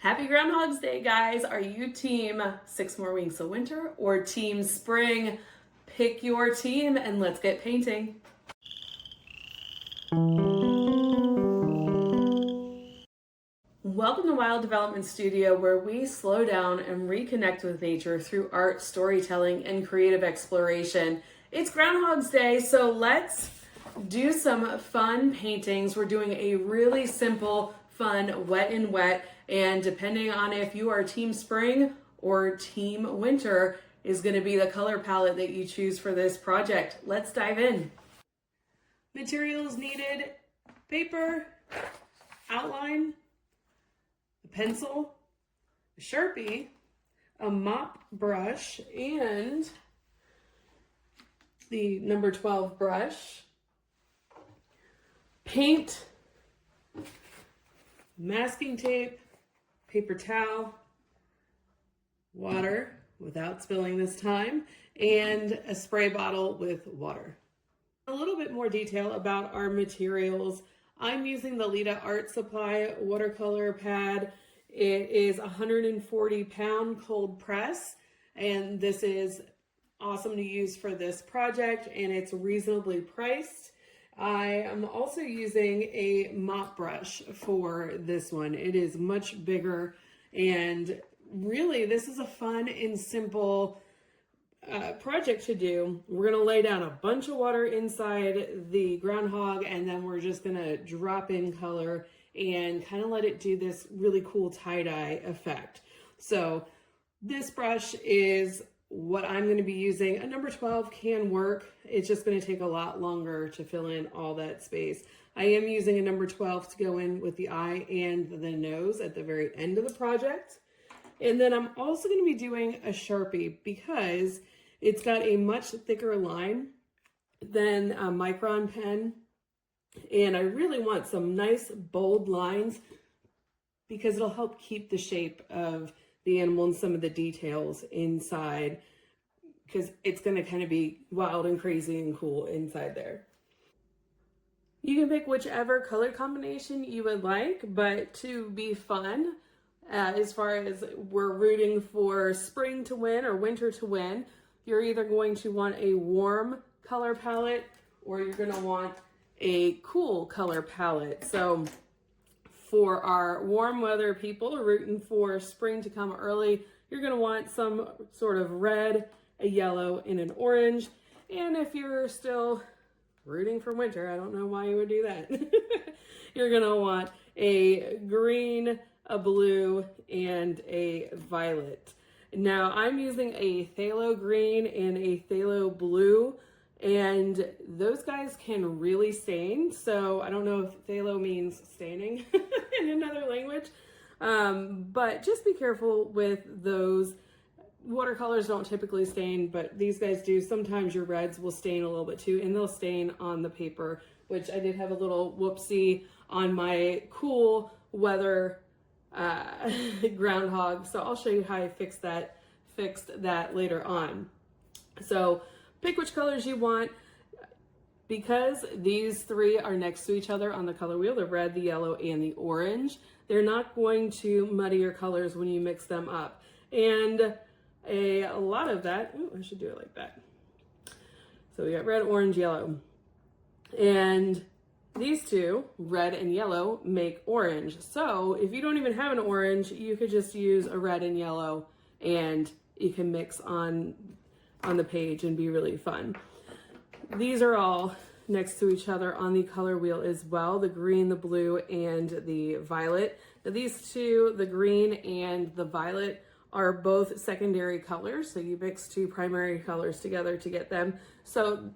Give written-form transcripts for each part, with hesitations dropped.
Happy Groundhog's Day, guys. Are you team 6 more weeks of winter or team spring? Pick your team and let's get painting. Welcome to Wild Development Studio, where we slow down and reconnect with nature through art, storytelling, and creative exploration. It's Groundhog's Day, so let's do some fun paintings. We're doing a really simple, fun wet and wet, and depending on if you are team spring or team winter is going to be the color palette that you choose for this project. Let's dive in. Materials needed: paper, outline, a pencil, a Sharpie, a mop brush, and the number 12 brush, paint, masking tape, paper towel, water without spilling this time, and a spray bottle with water. A little bit more detail about our materials. I'm using the Lita Art Supply watercolor pad. It is 140-pound cold press, and this is awesome to use for this project, and it's reasonably priced. I am also using a mop brush for this one. It is much bigger, and really this is a fun and simple project to do. We're going to lay down a bunch of water inside the groundhog, and then we're just going to drop in color and kind of let it do this really cool tie-dye effect. So this brush is what I'm going to be using. A number 12 can work. It's just going to take a lot longer to fill in all that space. I am using a number 12 to go in with the eye and the nose at the very end of the project. And then I'm also going to be doing a Sharpie because it's got a much thicker line than a Micron pen. And I really want some nice bold lines because it'll help keep the shape of the animal and some of the details inside, because it's going to kind of be wild and crazy and cool inside there. You can pick whichever color combination you would like, but to be fun, as far as we're rooting for spring to win or winter to win, you're either going to want a warm color palette or you're going to want a cool color palette. So for our warm weather people rooting for spring to come early, you're going to want some sort of red, a yellow, and an orange. And if you're still rooting for winter, I don't know why you would do that. You're going to want a green, a blue, and a violet. Now I'm using a phthalo green and a phthalo blue, and those guys can really stain. So I don't know if phthalo means staining in another language, but just be careful with those. Watercolors don't typically stain, but these guys do. Sometimes your reds will stain a little bit too, and they'll stain on the paper, which I did have a little whoopsie on my cool weather groundhog. So I'll show you how I fixed that later on. So pick which colors you want. Because these three are next to each other on the color wheel, the red, the yellow, and the orange, they're not going to muddy your colors when you mix them up. And a lot of that, I should do it like that. So we got red, orange, yellow. And these two, red and yellow, make orange. So if you don't even have an orange, you could just use a red and yellow, and you can mix on the page and be really fun. These are all next to each other on the color wheel as well, the green, the blue, and the violet. Now these two, the green and the violet, are both secondary colors, so you mix two primary colors together to get them. So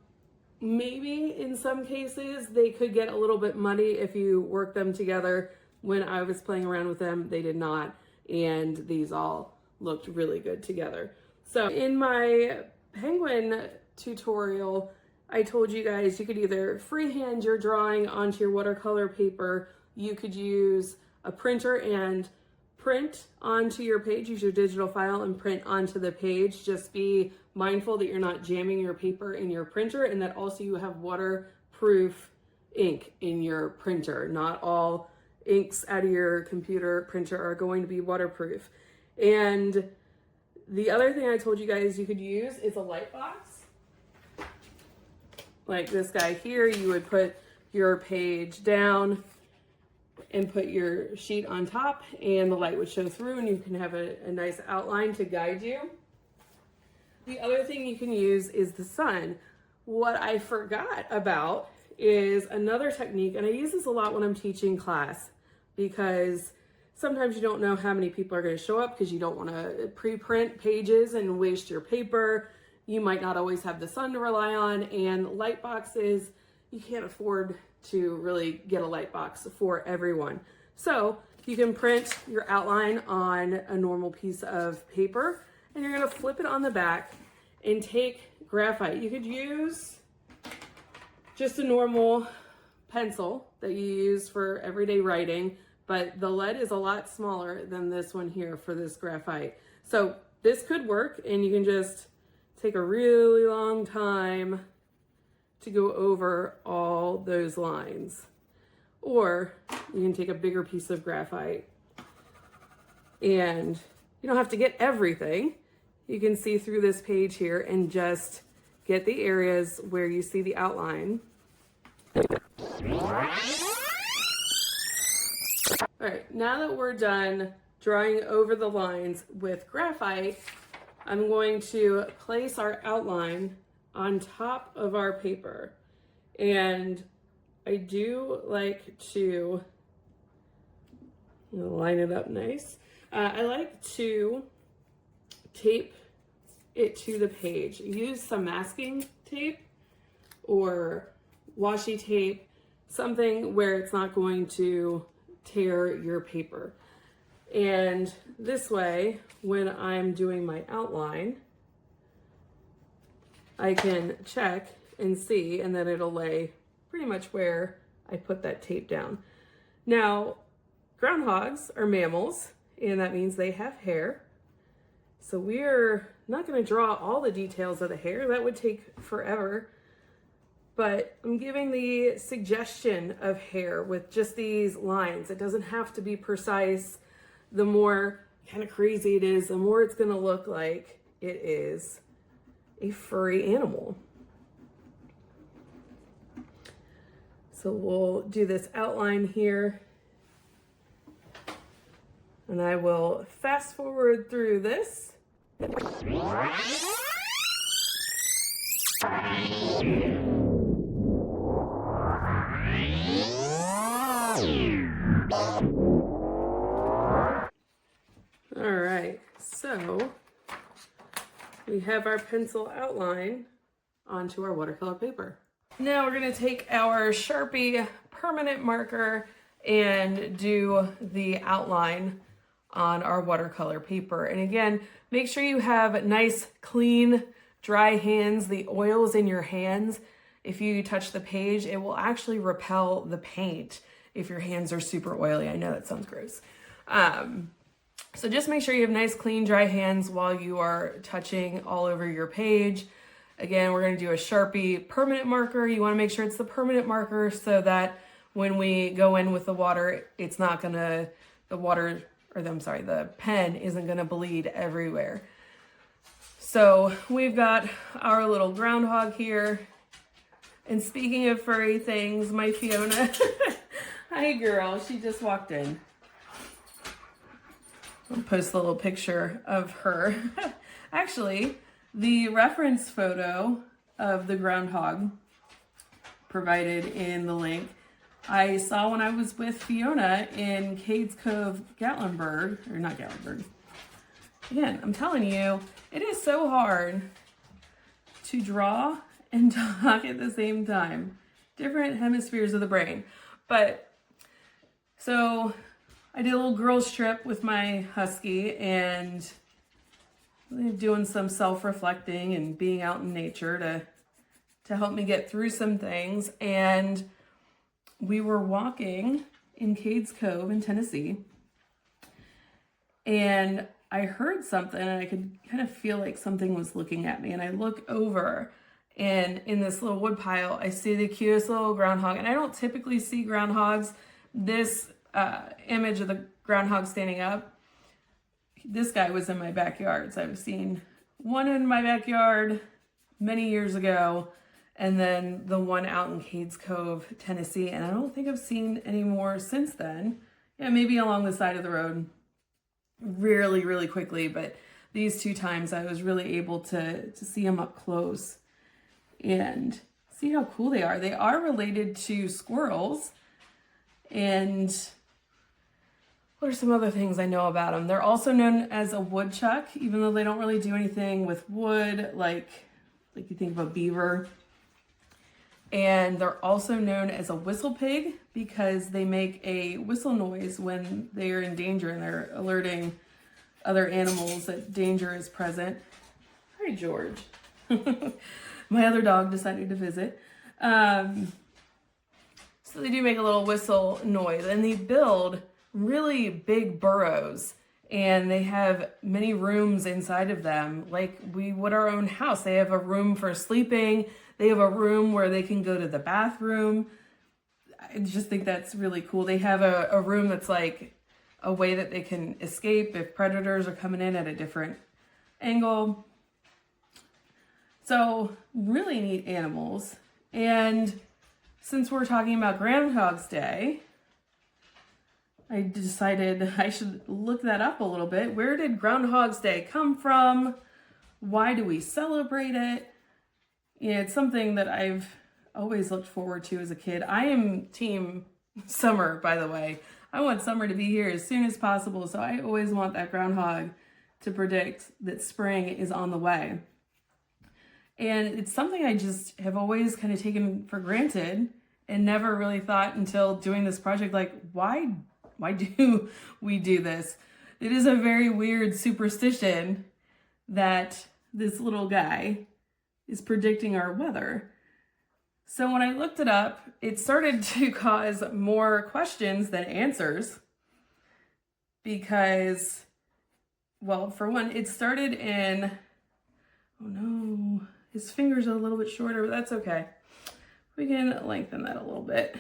maybe in some cases they could get a little bit muddy if you work them together. When I was playing around with them, they did not, and these all looked really good together. So in my penguin tutorial, I told you guys you could either freehand your drawing onto your watercolor paper, you could use a printer and print onto your page, use your digital file and print onto the page. Just be mindful that you're not jamming your paper in your printer, and that also you have waterproof ink in your printer. Not all inks out of your computer printer are going to be waterproof. And the other thing I told you guys you could use is a light box. Like this guy here, you would put your page down and put your sheet on top, and the light would show through, and you can have a nice outline to guide you. The other thing you can use is the sun. What I forgot about is another technique, and I use this a lot when I'm teaching class, because sometimes you don't know how many people are going to show up because you don't want to pre-print pages and waste your paper. You might not always have the sun to rely on, and light boxes, you can't afford to really get a light box for everyone. So you can print your outline on a normal piece of paper, and you're going to flip it on the back and take graphite. You could use just a normal pencil that you use for everyday writing, but the lead is a lot smaller than this one here for this graphite. So this could work, and you can just take a really long time to go over all those lines. Or you can take a bigger piece of graphite, and you don't have to get everything. You can see through this page here and just get the areas where you see the outline. All right, now that we're done drawing over the lines with graphite, I'm going to place our outline on top of our paper. And I do like to line it up nice. I like to tape it to the page. Use some masking tape or washi tape, something where it's not going to tear your paper. And this way, when I'm doing my outline, I can check and see, and then it'll lay pretty much where I put that tape down. Now, groundhogs are mammals, and that means they have hair. So we're not going to draw all the details of the hair. That would take forever. But I'm giving the suggestion of hair with just these lines. It doesn't have to be precise. The more kind of crazy it is, the more it's going to look like it is a furry animal. So we'll do this outline here, and I will fast forward through this. All right, so we have our pencil outline onto our watercolor paper. Now we're going to take our Sharpie permanent marker and do the outline on our watercolor paper. And again, make sure you have nice, clean, dry hands. The oils in your hands, if you touch the page, it will actually repel the paint if your hands are super oily. I know that sounds gross. So just make sure you have nice, clean, dry hands while you are touching all over your page. Again, we're going to do a Sharpie permanent marker. You want to make sure it's the permanent marker so that when we go in with the water, it's not going to, the pen isn't going to bleed everywhere. So we've got our little groundhog here. And speaking of furry things, my Fiona, hi girl, she just walked in. I'll post a little picture of her. Actually, the reference photo of the groundhog provided in the link, I saw when I was with Fiona in Cades Cove, Gatlinburg, or not Gatlinburg. Again, I'm telling you, it is so hard to draw and talk at the same time. Different hemispheres of the brain. But, so I did a little girls trip with my husky and doing some self-reflecting and being out in nature to help me get through some things. And we were walking in Cades Cove in Tennessee, and I heard something, and I could kind of feel like something was looking at me. And I look over, and in this little wood pile, I see the cutest little groundhog. And I don't typically see groundhogs. This image of the groundhog standing up. This guy was in my backyard. So I've seen one in my backyard many years ago, and then the one out in Cades Cove, Tennessee. And I don't think I've seen any more since then. Yeah, maybe along the side of the road really, really quickly. But these 2 times I was really able to see them up close and see how cool they are. They are related to squirrels. And what are some other things I know about them? They're also known as a woodchuck, even though they don't really do anything with wood, like you think of a beaver. And they're also known as a whistle pig because they make a whistle noise when they are in danger and they're alerting other animals that danger is present. Hi, George. My other dog decided to visit. So they do make a little whistle noise, and they build really big burrows, and they have many rooms inside of them like we would our own house. They have a room for sleeping. They have a room where they can go to the bathroom. I just think that's really cool. They have a room that's like a way that they can escape if predators are coming in at a different angle. So really neat animals. And since we're talking about Groundhog's Day, I decided I should look that up a little bit. Where did Groundhog's Day come from? Why do we celebrate it? Yeah, it's something that I've always looked forward to as a kid. I am team summer, by the way. I want summer to be here as soon as possible, so I always want that groundhog to predict that spring is on the way. And it's something I just have always kind of taken for granted and never really thought until doing this project, like, why do we do this? It is a very weird superstition that this little guy is predicting our weather. So when I looked it up, it started to cause more questions than answers because, well, for one, it started in, oh no, his fingers are a little bit shorter, but that's okay. We can lengthen that a little bit.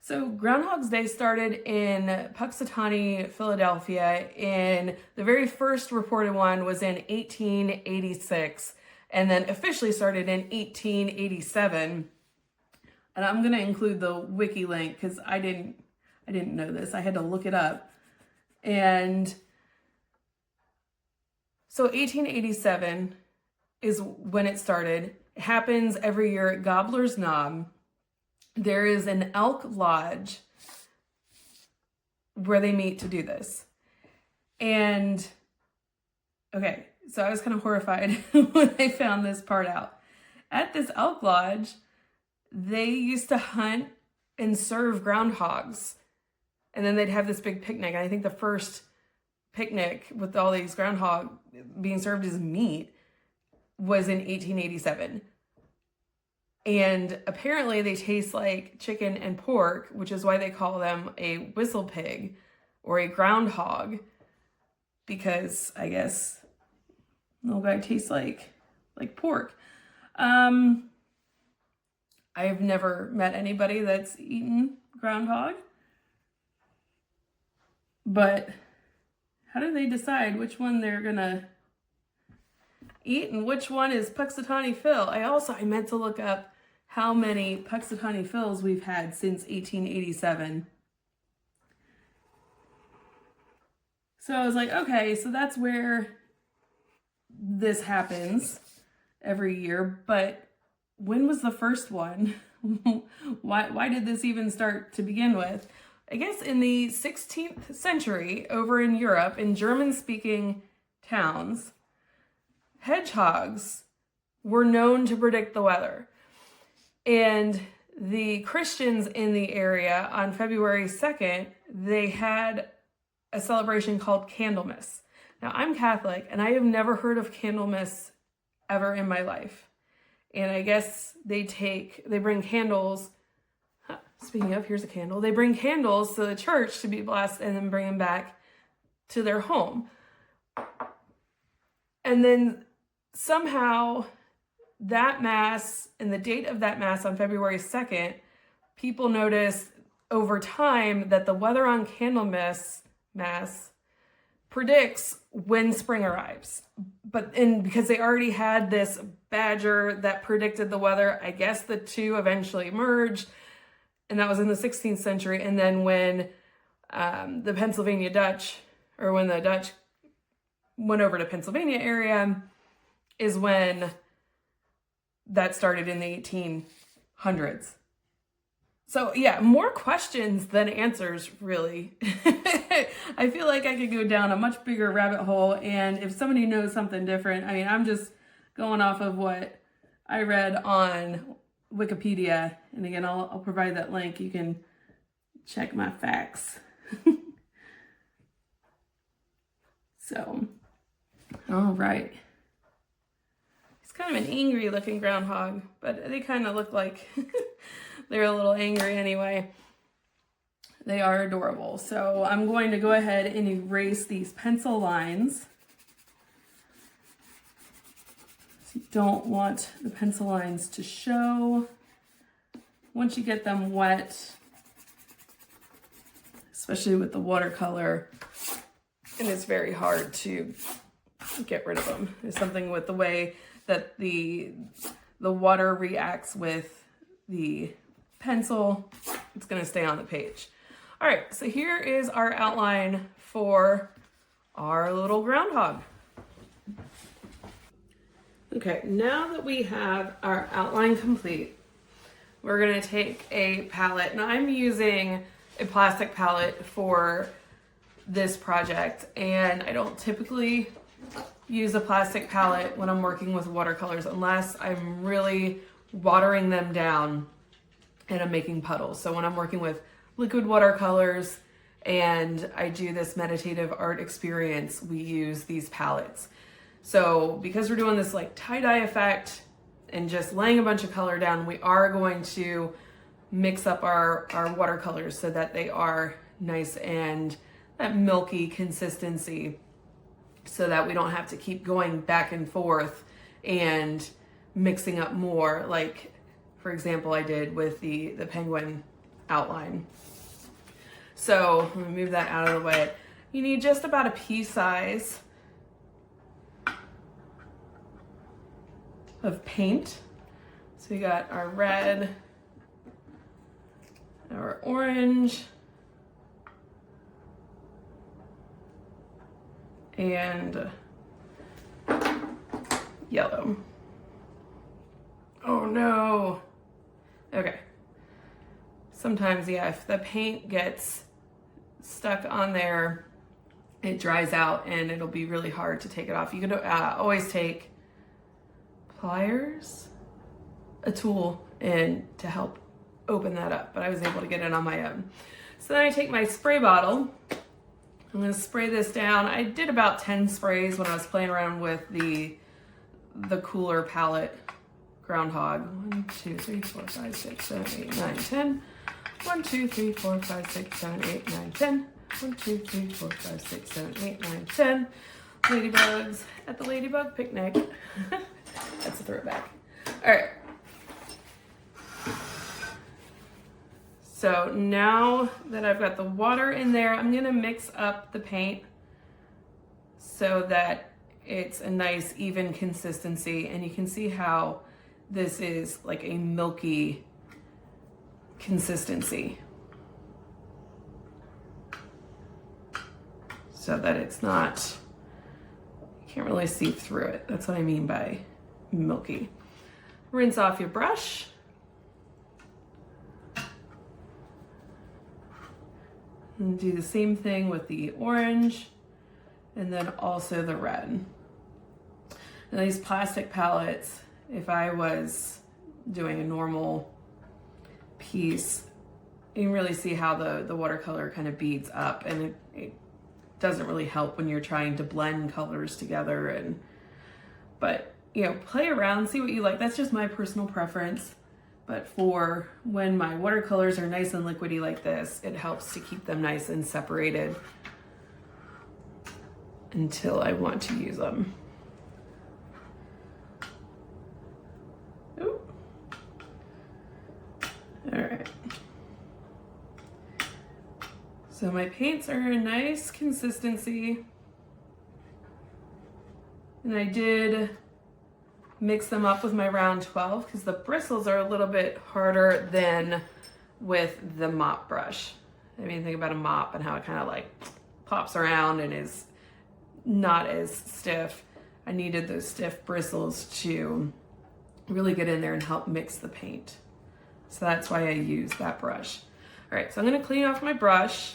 So Groundhog's Day started in Puxatawny, Philadelphia, and the very first reported one was in 1886, and then officially started in 1887. And I'm gonna include the wiki link because I didn't know this. I had to look it up. And so 1887 is when it started. It happens every year at Gobbler's Knob. There is an elk lodge where they meet to do this. And, okay, so I was kind of horrified when I found this part out. At this elk lodge, they used to hunt and serve groundhogs. And then they'd have this big picnic. And I think the first picnic with all these groundhog being served as meat was in 1887. And apparently they taste like chicken and pork, which is why they call them a whistle pig or a groundhog, because I guess little guy tastes like pork. I've never met anybody that's eaten groundhog, but how do they decide which one they're gonna eat and which one is Puxatawny Phil? I meant to look up how many Puxatawny Phils we've had since 1887. So I was like, okay, so that's where this happens every year, but when was the first one? Why did this even start to begin with? I guess in the 16th century, over in Europe, in German-speaking towns, hedgehogs were known to predict the weather. And the Christians in the area on February 2nd, they had a celebration called Candlemas. Now, I'm Catholic, and I have never heard of Candlemas ever in my life. And I guess they bring candles. Speaking of, here's a candle. They bring candles to the church to be blessed and then bring them back to their home. And then somehow that Mass and the date of that Mass on February 2nd people notice over time that the weather on Candlemas predicts when spring arrives. Because they already had this badger that predicted the weather, I guess the two eventually merged, and that was in the 16th century. And then when the Pennsylvania Dutch, or when the Dutch went over to Pennsylvania area, is when that started in the 1800s. So yeah, more questions than answers, really. I feel like I could go down a much bigger rabbit hole, and if somebody knows something different, I mean, I'm just going off of what I read on Wikipedia. And again, I'll provide that link. You can check my facts. So, all right. He's kind of an angry looking groundhog, but they kind of look like they're a little angry anyway. They are adorable. So I'm going to go ahead and erase these pencil lines. So you don't want the pencil lines to show. Once you get them wet, especially with the watercolor, and it's very hard to get rid of them. There's something with the way that the water reacts with the pencil. It's going to stay on the page. All right, so here is our outline for our little groundhog. Okay, now that we have our outline complete, we're going to take a palette. Now I'm using a plastic palette for this project, and I don't typically use a plastic palette when I'm working with watercolors unless I'm really watering them down and I'm making puddles. So when I'm working with liquid watercolors and I do this meditative art experience, we use these palettes. So because we're doing this like tie-dye effect and just laying a bunch of color down, we are going to mix up our watercolors so that they are nice and that milky consistency, so that we don't have to keep going back and forth and mixing up more, like for example I did with the penguin outline. So let me move that out of the way. You need just about a pea size of paint. So we got our red, our orange, and yellow. Oh no. Okay. Sometimes, yeah, if the paint gets stuck on there, it dries out and it'll be really hard to take it off. You can always take pliers, a tool, and to help open that up, but I was able to get it on my own. So then I take my spray bottle. I'm going to spray this down. I did about 10 sprays when I was playing around with the cooler palette Groundhog. 1, 2, 3, 4, 5, 6, 7, 8, 9, 10. 1, 2, 3, 4, 5, 6, 7, 8, 9, 10. 1, 2, 3, 4, 5, 6, 7, 8, 9, 10. Ladybugs at the Ladybug Picnic. That's a throwback. All right. So now that I've got the water in there, I'm gonna mix up the paint so that it's a nice even consistency, and you can see how this is like a milky consistency, so that it's not, you can't really see through it. That's what I mean by milky. Rinse off your brush. And do the same thing with the orange and then also the red. Now these plastic palettes, if I was doing a normal piece, you can really see how the watercolor kind of beads up, and it doesn't really help when you're trying to blend colors together. But you know, play around, see what you like. That's just my personal preference. But for when my watercolors are nice and liquidy like this, it helps to keep them nice and separated until I want to use them. Ooh. All right. So my paints are a nice consistency. And I did mix them up with my round 12 because the bristles are a little bit harder than with the mop brush. I mean, think about a mop and how it kind of like pops around and is not as stiff. I needed those stiff bristles to really get in there and help mix the paint. So that's why I use that brush. All right, so I'm gonna clean off my brush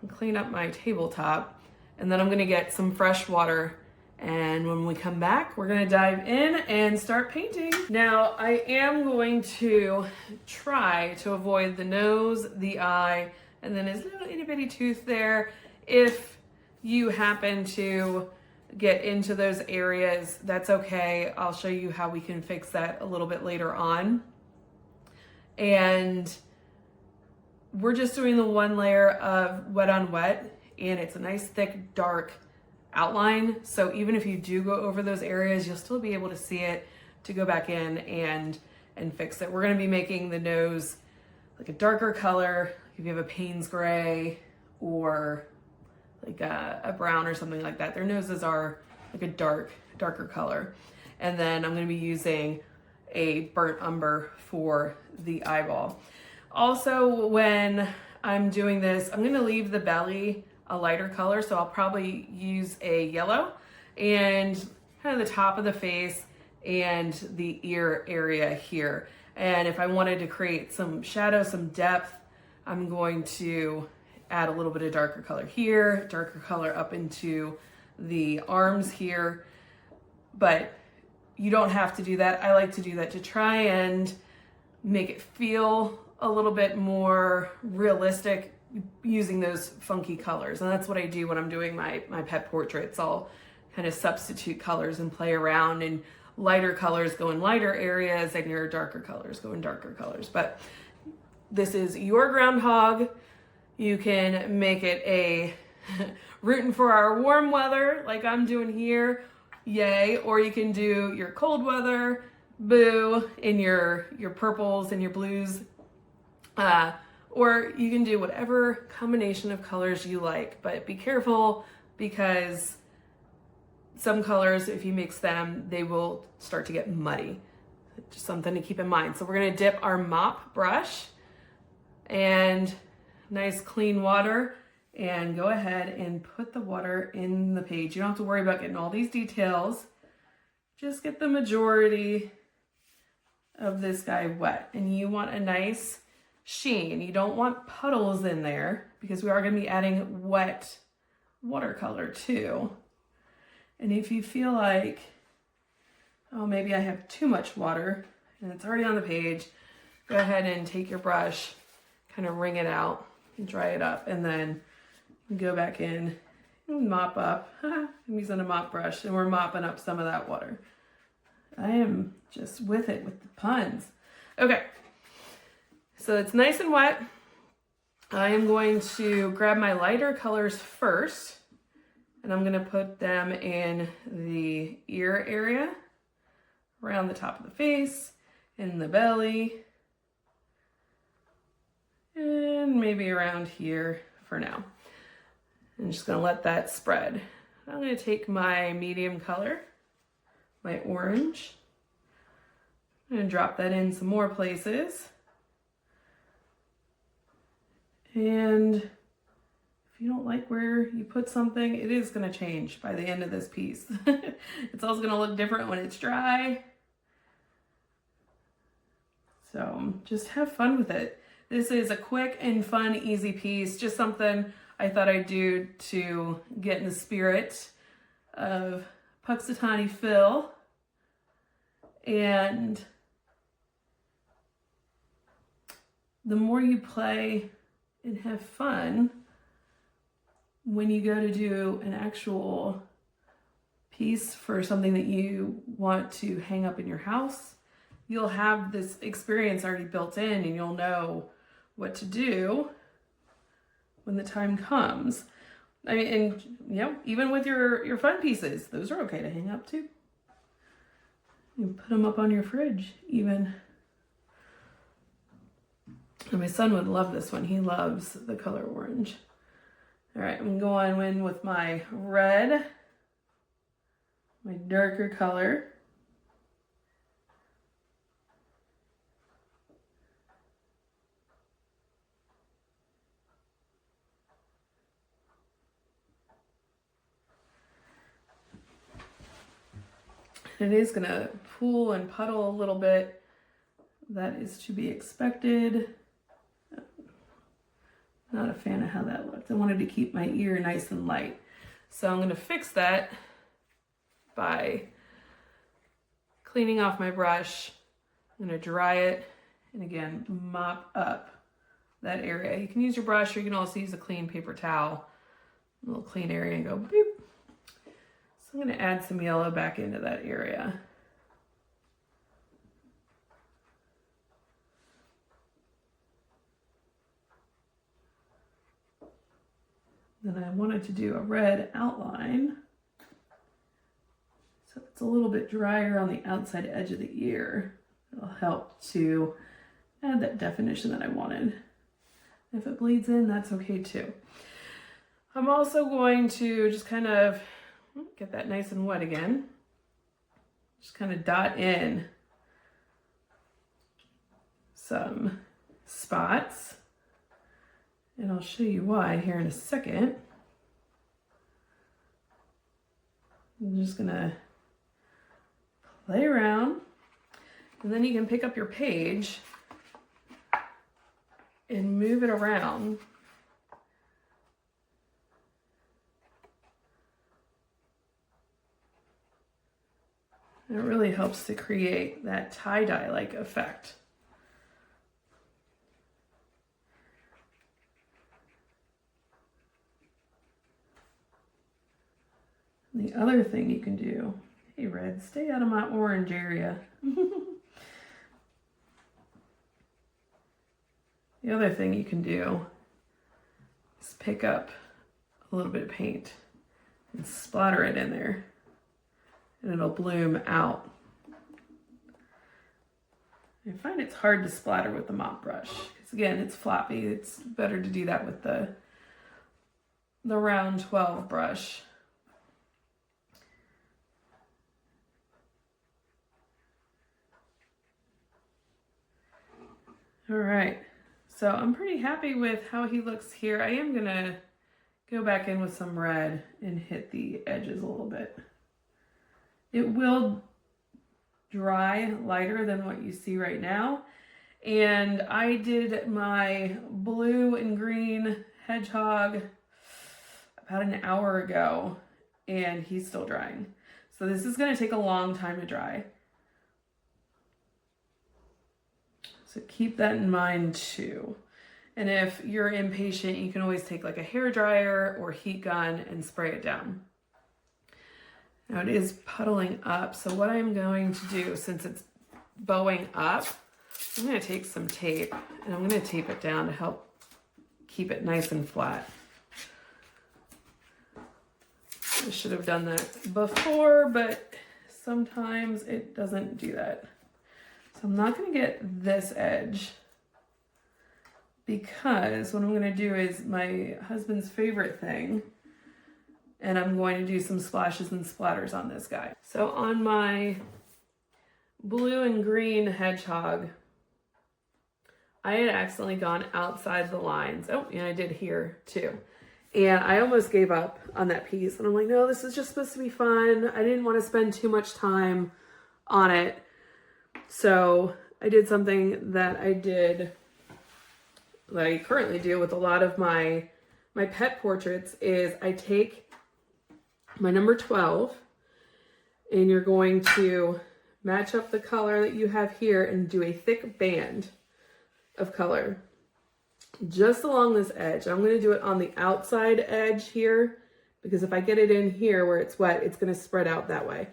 and clean up my tabletop, and then I'm gonna get some fresh water, and when we come back, we're gonna dive in and start painting. Now, I am going to try to avoid the nose, the eye, and then his little itty bitty tooth there. If you happen to get into those areas, that's okay. I'll show you how we can fix that a little bit later on. And we're just doing the one layer of wet on wet, and it's a nice thick dark outline. So even if you do go over those areas, you'll still be able to see it to go back in and fix it. We're gonna be making the nose like a darker color. If you have a Payne's gray or like a brown or something like that, their noses are like a darker color. And then I'm gonna be using a burnt umber for the eyeball. Also, when I'm doing this, I'm gonna leave the belly a lighter color, so I'll probably use a yellow and kind of the top of the face and the ear area here. And if I wanted to create some shadow, some depth, I'm going to add a little bit of darker color here, darker color up into the arms here, but you don't have to do that. I like to do that to try and make it feel a little bit more realistic using those funky colors. And that's what I do when I'm doing my pet portraits. I'll kind of substitute colors and play around, and lighter colors go in lighter areas and your darker colors go in darker colors. But this is your groundhog. You can make it a rooting for our warm weather like I'm doing here, yay, or you can do your cold weather, boo, in your purples and your blues, or you can do whatever combination of colors you like, but be careful because some colors, if you mix them, they will start to get muddy. Just something to keep in mind. So we're gonna dip our mop brush and nice clean water and go ahead and put the water in the page. You don't have to worry about getting all these details. Just get the majority of this guy wet, and you want a nice sheen. You don't want puddles in there because we are going to be adding wet watercolor too. And if you feel like, oh, maybe I have too much water and it's already on the page, go ahead and take your brush, kind of wring it out and dry it up, and then go back in and mop up. I'm using a mop brush and we're mopping up some of that water. I am just with it with the puns. Okay, so it's nice and wet. I am going to grab my lighter colors first, and I'm gonna put them in the ear area, around the top of the face, in the belly, and maybe around here for now. I'm just gonna let that spread. I'm gonna take my medium color, my orange. I'm gonna drop that in some more places. And if you don't like where you put something, it is gonna change by the end of this piece. It's also gonna look different when it's dry. So just have fun with it. This is a quick and fun, easy piece, just something I thought I'd do to get in the spirit of Puxatawny Phil. And the more you play and have fun, when you go to do an actual piece for something that you want to hang up in your house, you'll have this experience already built in, and you'll know what to do when the time comes. I mean, and you know, even with your fun pieces, those are okay to hang up too. You can put them up on your fridge even. And my son would love this one. He loves the color orange. All right, I'm going in with my red, my darker color. It is gonna pool and puddle a little bit. That is to be expected. Not a fan of how that looked. I wanted to keep my ear nice and light. So I'm gonna fix that by cleaning off my brush. I'm gonna dry it and again, mop up that area. You can use your brush or you can also use a clean paper towel. A little clean area and go boop. So I'm gonna add some yellow back into that area. Then I wanted to do a red outline. So it's a little bit drier on the outside edge of the ear. It'll help to add that definition that I wanted. If it bleeds in, that's okay too. I'm also going to just kind of get that nice and wet again. Just kind of dot in some spots. And I'll show you why here in a second. I'm just gonna play around. And then you can pick up your page and move it around. And it really helps to create that tie-dye-like effect. The other thing you can do, hey red, stay out of my orange area. The other thing you can do is pick up a little bit of paint and splatter it in there and it'll bloom out. I find it's hard to splatter with the mop brush because again, it's floppy. It's better to do that with the round 12 brush. All right, so I'm pretty happy with how he looks here. I am gonna go back in with some red and hit the edges a little bit. It will dry lighter than what you see right now. And I did my blue and green hedgehog about an hour ago and he's still drying. So this is gonna take a long time to dry. So keep that in mind too. And if you're impatient, you can always take like a hair dryer or heat gun and spray it down. Now it is puddling up. So what I'm going to do, since it's bowing up, I'm gonna take some tape and I'm gonna tape it down to help keep it nice and flat. I should have done that before, but sometimes it doesn't do that. So I'm not going to get this edge because what I'm going to do is my husband's favorite thing, and I'm going to do some splashes and splatters on this guy. So on my blue and green hedgehog, I had accidentally gone outside the lines. Oh, and I did here too. And I almost gave up on that piece. And I'm like, no, this is just supposed to be fun. I didn't want to spend too much time on it. So I did something that I currently do with a lot of my pet portraits is I take my number 12 and you're going to match up the color that you have here and do a thick band of color just along this edge. I'm going to do it on the outside edge here because if I get it in here where it's wet, it's going to spread out that way.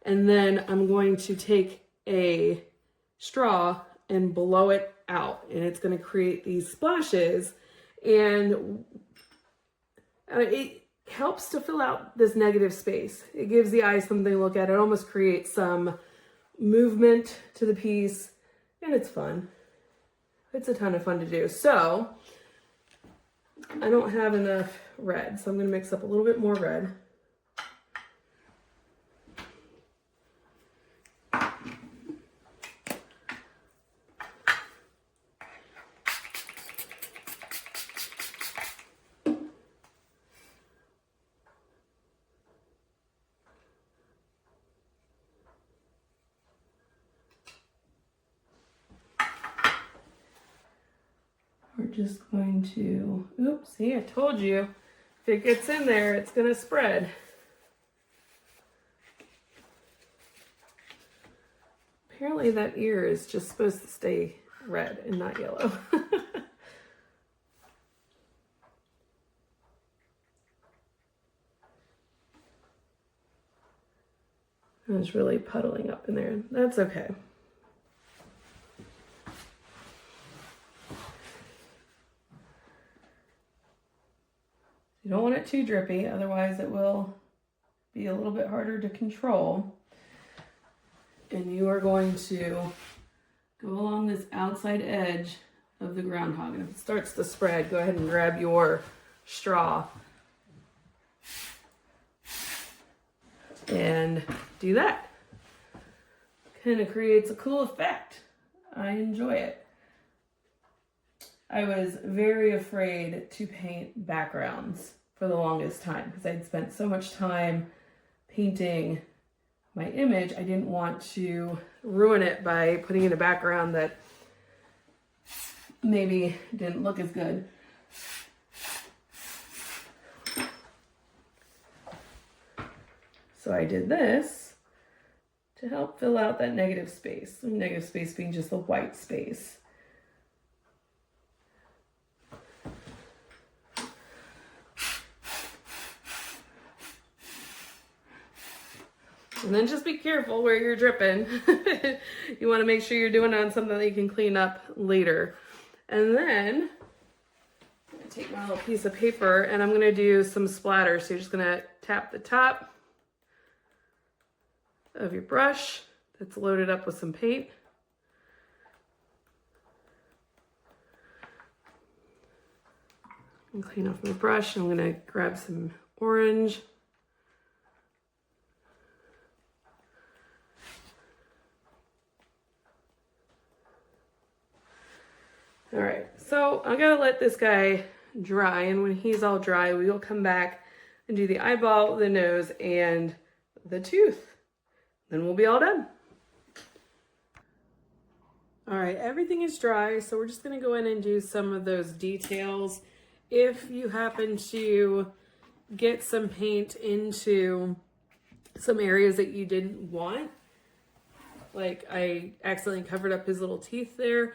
And then I'm going to take a straw and blow it out and it's going to create these splashes and it helps to fill out this negative space. It gives the eye something to look at. It almost creates some movement to the piece and it's fun. It's a ton of fun to do. So I don't have enough red. So I'm going to mix up a little bit more red. We're just going to, oops, see, I told you, if it gets in there, it's going to spread. Apparently that ear is just supposed to stay red and not yellow. It's really puddling up in there. That's okay. You don't want it too drippy, otherwise it will be a little bit harder to control. And you are going to go along this outside edge of the groundhog. And if it starts to spread, go ahead and grab your straw and do that. Kind of creates a cool effect. I enjoy it. I was very afraid to paint backgrounds for the longest time because I'd spent so much time painting my image. I didn't want to ruin it by putting in a background that maybe didn't look as good. So I did this to help fill out that negative space. The negative space being just the white space. And then just be careful where you're dripping. You want to make sure you're doing it on something that you can clean up later. And then I'm going to take my little piece of paper and I'm going to do some splatters. So you're just going to tap the top of your brush that's loaded up with some paint. And clean off my brush. I'm going to grab some orange. All right, so I gotta let this guy dry, and when he's all dry, we will come back and do the eyeball, the nose, and the tooth. Then we'll be all done. All right, everything is dry, so we're just gonna go in and do some of those details. If you happen to get some paint into some areas that you didn't want, like I accidentally covered up his little teeth there,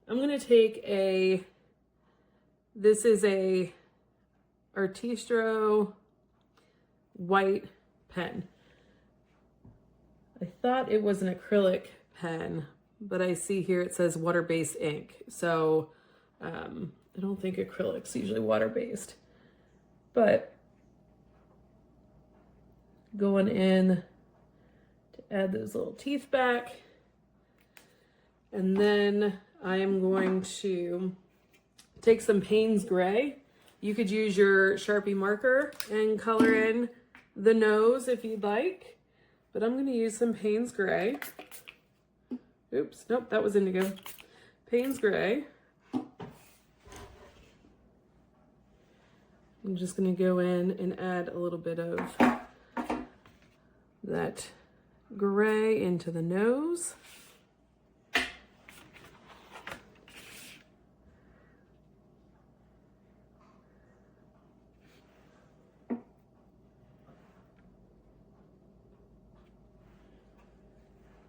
I'm going to take this is a Artistro white pen. I thought it was an acrylic pen, but I see here it says water-based ink. So I don't think acrylic's usually water-based. But going in to add those little teeth back. And then I am going to take some Payne's Gray. You could use your Sharpie marker and color in the nose if you'd like, but I'm going to use some Payne's Gray. Oops, nope, that was indigo. Payne's Gray. I'm just going to go in and add a little bit of that gray into the nose.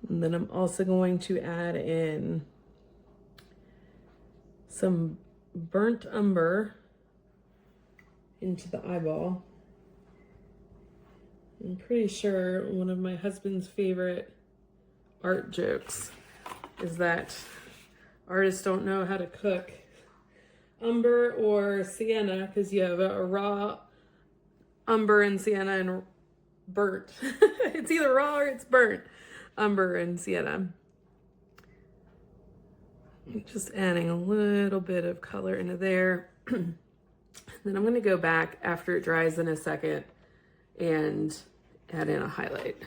And then I'm also going to add in some burnt umber into the eyeball. I'm pretty sure one of my husband's favorite art jokes is that artists don't know how to cook umber or sienna because you have a raw umber and sienna and burnt. It's either raw or it's burnt. Umber and sienna. Just adding a little bit of color into there. Then I'm going to go back after it dries in a second and add in a highlight.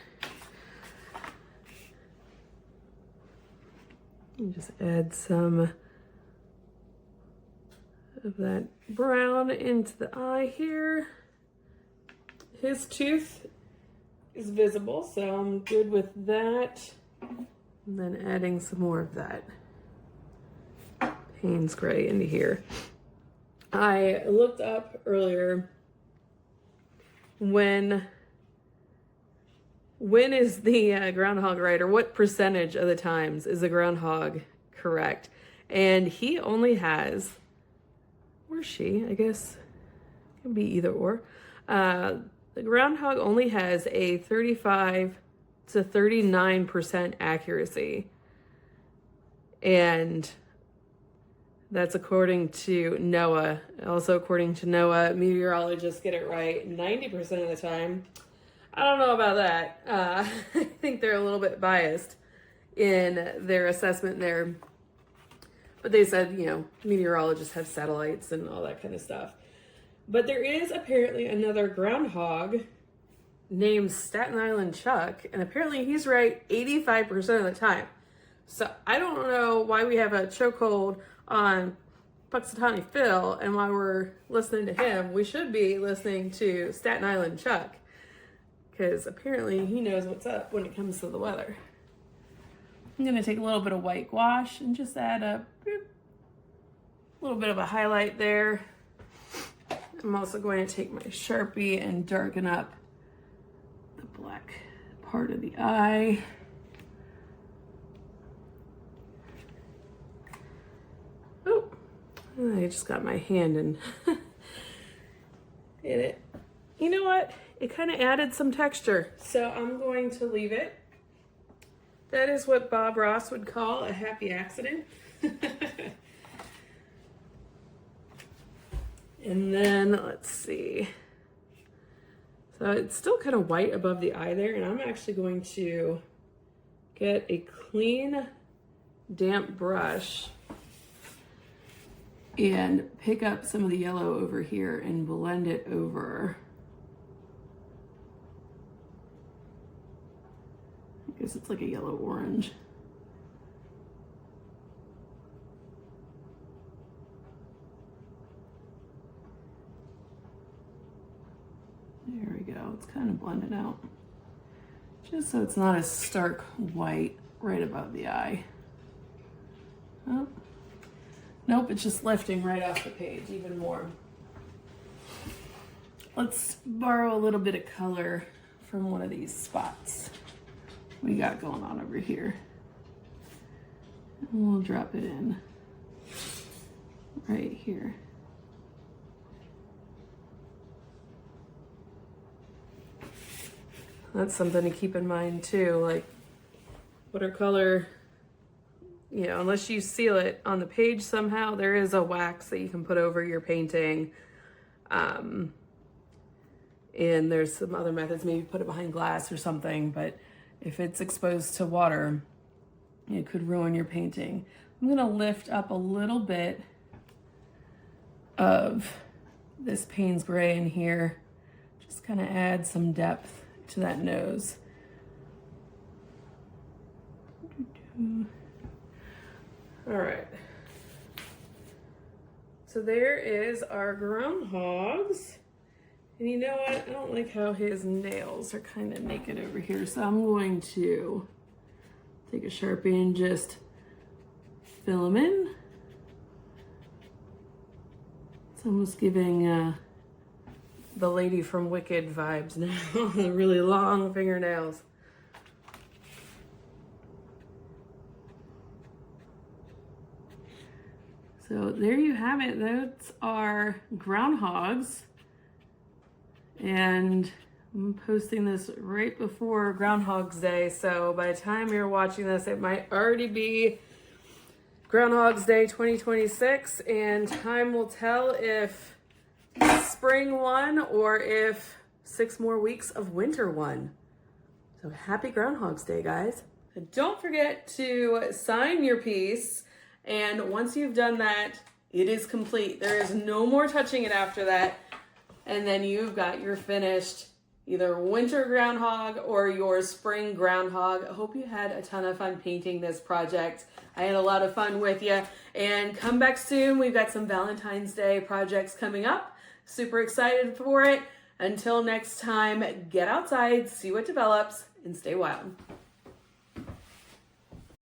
And just add some of that brown into the eye here. His tooth is visible, so I'm good with that. And then adding some more of that Payne's gray into here. I looked up earlier when is the groundhog right, or what percentage of the times is the groundhog correct? And he only has, or she, I guess, it can be either or. The groundhog only has a 35 to 39% accuracy. And that's according to NOAA. Also, according to NOAA, meteorologists get it right 90% of the time. I don't know about that. I think they're a little bit biased in their assessment there. But they said, you know, meteorologists have satellites and all that kind of stuff. But there is apparently another groundhog named Staten Island Chuck, and apparently he's right 85% of the time. So I don't know why we have a chokehold on Puxatawny Phil, and while we're listening to him, we should be listening to Staten Island Chuck, because apparently he knows what's up when it comes to the weather. I'm going to take a little bit of white gouache and just add a little bit of a highlight there. I'm also going to take my Sharpie and darken up the black part of the eye. Oh, I just got my hand in it. You know what? It kind of added some texture, so I'm going to leave it. That is what Bob Ross would call a happy accident. And then let's see. So it's still kind of white above the eye there, and I'm actually going to get a clean, damp brush and pick up some of the yellow over here and blend it over. I guess it's like a yellow orange. There we go, it's kind of blended out. Just so it's not a stark white right above the eye. Oh. Nope, it's just lifting right off the page even more. Let's borrow a little bit of color from one of these spots we got going on over here. And we'll drop it in right here. That's something to keep in mind too, like watercolor, you know, unless you seal it on the page somehow, there is a wax that you can put over your painting. And there's some other methods, maybe put it behind glass or something, but if it's exposed to water, it could ruin your painting. I'm gonna lift up a little bit of this Payne's gray in here, just kind of add some depth to that nose. All right. So there is our groundhogs. And you know what? I don't like how his nails are kind of naked over here. So I'm going to take a Sharpie and just fill them in. It's almost giving the lady from Wicked vibes now. The really long fingernails. So there you have it. Those are groundhogs. And I'm posting this right before Groundhog's Day. So by the time you're watching this, it might already be Groundhog's Day 2026. And time will tell if spring won or if 6 more weeks of winter won. So happy Groundhog's Day, guys. Don't forget to sign your piece. And once you've done that, it is complete. There is no more touching it after that. And then you've got your finished either winter groundhog or your spring groundhog. I hope you had a ton of fun painting this project. I had a lot of fun with you. And come back soon. We've got some Valentine's Day projects coming up. Super excited for it. Until next time, get outside, see what develops, and stay wild.